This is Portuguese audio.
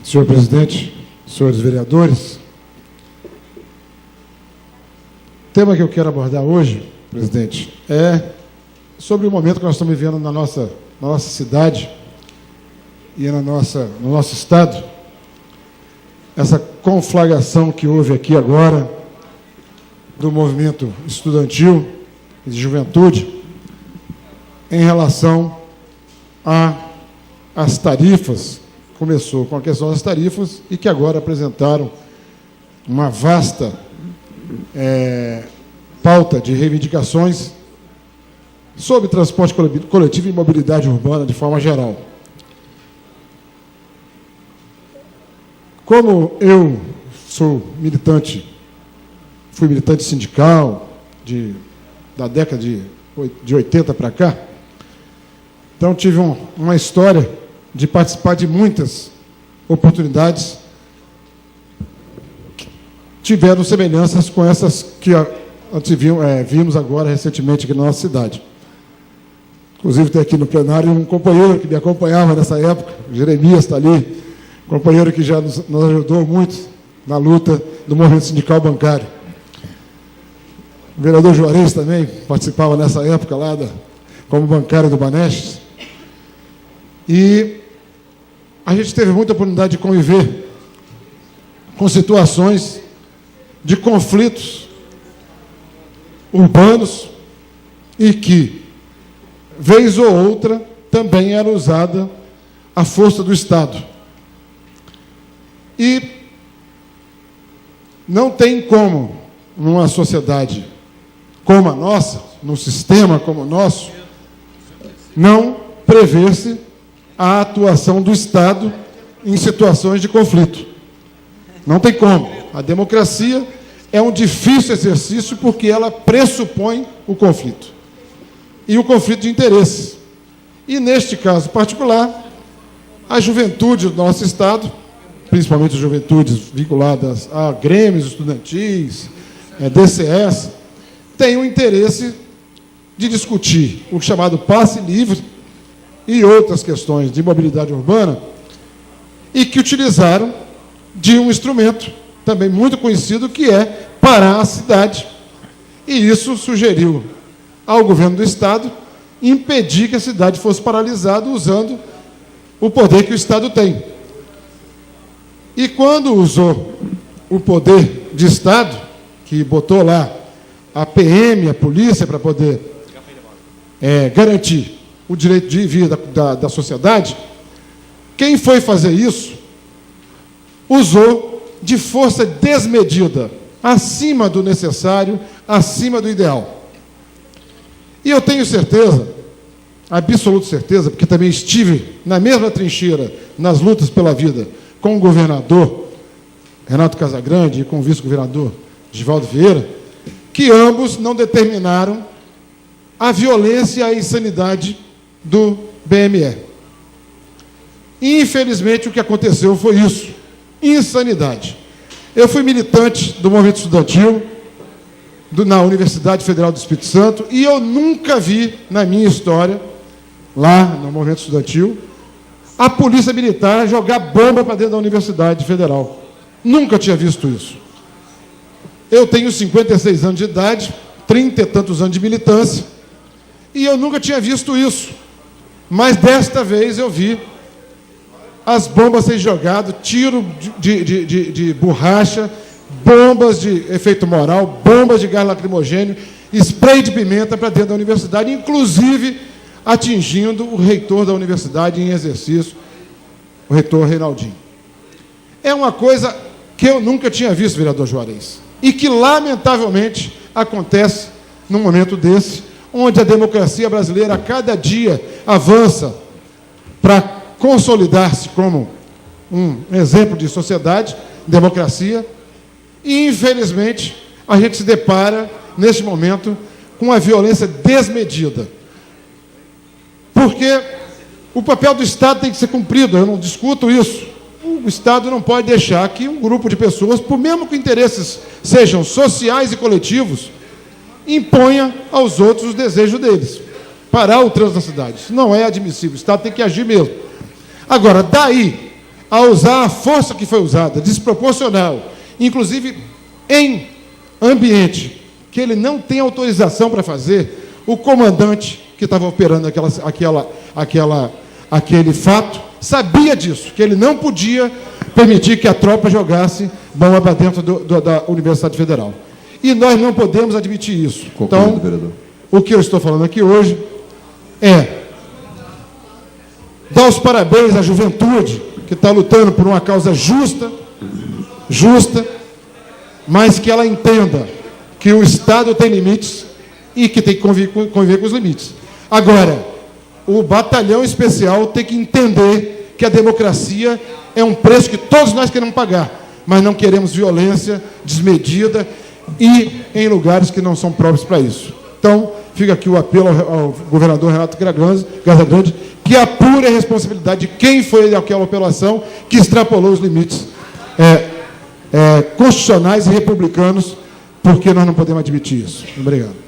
Senhor presidente, senhores vereadores, o tema que eu quero abordar hoje, presidente, é sobre o momento que nós estamos vivendo na nossa cidade e no nosso estado, essa conflagração que houve aqui agora do movimento estudantil e de juventude em relação às tarifas. Começou com a questão das tarifas e que agora apresentaram uma vasta pauta de reivindicações sobre transporte coletivo e mobilidade urbana de forma geral. Como eu sou fui militante sindical da década de 80 para cá, então tive uma história de participar de muitas oportunidades que tiveram semelhanças com essas que vimos agora recentemente aqui na nossa cidade. Inclusive tem aqui no plenário um companheiro que me acompanhava nessa época, Jeremias está ali, companheiro que já nos ajudou muito na luta do movimento sindical bancário. O vereador Juarez também participava nessa época lá como bancário do Banestes. E a gente teve muita oportunidade de conviver com situações de conflitos urbanos e que, vez ou outra, também era usada a força do Estado. E não tem como, numa sociedade como a nossa, num sistema como o nosso, não prever-se a atuação do Estado em situações de conflito. Não tem como. A democracia é um difícil exercício porque ela pressupõe o conflito. E o conflito de interesses. E, neste caso particular, a juventude do nosso Estado, principalmente as juventudes vinculadas a grêmios estudantis, DCS, tem o interesse de discutir o chamado passe livre e outras questões de mobilidade urbana, e que utilizaram de um instrumento também muito conhecido, que é parar a cidade. E isso sugeriu ao governo do Estado impedir que a cidade fosse paralisada usando o poder que o Estado tem. E quando usou o poder de Estado, que botou lá a PM, a polícia, para poder garantir o direito de vida da sociedade, quem foi fazer isso usou de força desmedida, acima do necessário, acima do ideal. E eu tenho certeza, absoluta certeza, porque também estive na mesma trincheira, nas lutas pela vida, com o governador Renato Casagrande e com o vice-governador Givaldo Vieira, que ambos não determinaram a violência e a insanidade do BME. Infelizmente, o que aconteceu foi isso, insanidade. Eu fui militante do movimento estudantil na Universidade Federal do Espírito Santo e eu nunca vi, na minha história, lá no movimento estudantil, a polícia militar jogar bomba para dentro da Universidade Federal. Nunca tinha visto isso. Eu tenho 56 anos de idade, 30 e tantos anos de militância, e eu nunca tinha visto isso. Mas desta vez eu vi as bombas serem jogadas, tiro de borracha, bombas de efeito moral, bombas de gás lacrimogênio, spray de pimenta para dentro da universidade, inclusive atingindo o reitor da universidade em exercício, o reitor Reinaldinho. É uma coisa que eu nunca tinha visto, vereador Juarez, e que, lamentavelmente, acontece num momento desse, onde a democracia brasileira, a cada dia, avança para consolidar-se como um exemplo de sociedade, democracia, e, infelizmente, a gente se depara, neste momento, com a violência desmedida. Porque o papel do Estado tem que ser cumprido, eu não discuto isso. O Estado não pode deixar que um grupo de pessoas, por mesmo que interesses sejam sociais e coletivos, imponha aos outros os desejos deles. Parar o trânsito da cidade. Isso não é admissível. O Estado tem que agir mesmo. Agora, daí a usar a força que foi usada, desproporcional, inclusive em ambiente que ele não tem autorização para fazer, o comandante que estava operando aquele fato sabia disso, que ele não podia permitir que a tropa jogasse bomba para dentro da Universidade Federal. E nós não podemos admitir isso. Então, o que eu estou falando aqui hoje é dar os parabéns à juventude que está lutando por uma causa justa, mas que ela entenda que o Estado tem limites e que tem que conviver com os limites. Agora, o batalhão especial tem que entender que a democracia é um preço que todos nós queremos pagar, mas não queremos violência desmedida e em lugares que não são próprios para isso. Então, fica aqui o apelo ao governador Renato Casagrande, que apure a responsabilidade de quem foi aquela operação que extrapolou os limites constitucionais e republicanos, porque nós não podemos admitir isso. Obrigado.